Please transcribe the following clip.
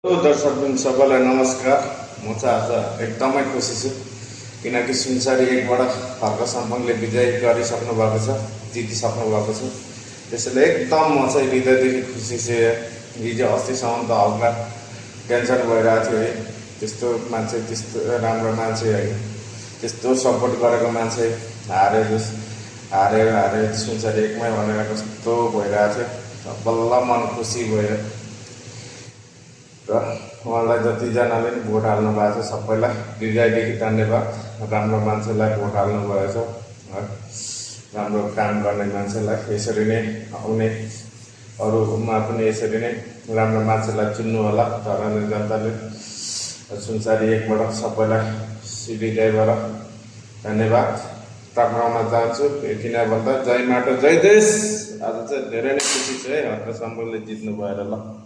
दर्शकवृन्द सबैलाई नमस्कार। म चाहिँ आज एकदमै खुसी छु किनकि सुनसरी एकबाट हर्क सम्पङले विजय गरिसक्नु भएको छ, जितिसक्नु भएको छ। त्यसैले एकदम म चाहिँ हृदयदेखि खुसी छु। हिजो अस्तिसम्म त हल्का टेन्सन भइरहेको थियो है, त्यस्तो मान्छे, त्यस्तो राम्रो मान्छे होइन, त्यस्तो सपोर्ट गरेको मान्छे हारेर सुनसरी एकमै भनेर कस्तो भइरहेको थियो। बल्ल मन खुसी भयो र उहाँलाई जतिजनाले पनि भोट हाल्नु भएको छ सबैलाई हृदयदेखि धन्यवाद। राम्रो मान्छेलाई भोट हाल्नु भएछ, राम्रो काम गर्ने मान्छेलाई यसरी नै आउने अरूमा पनि यसरी नै राम्रो मान्छेलाई चुन्नु होला। धरानी जनताले सुनसरी एकबाट सबैलाई हृदयबाट धन्यवाद टक्राउन चाहन्छु। यति नै भन्दा जय माटो जय देश। आज चाहिँ धेरै नै खुसी छु है, हर्क सम्पङले जित्नु भएर। ल।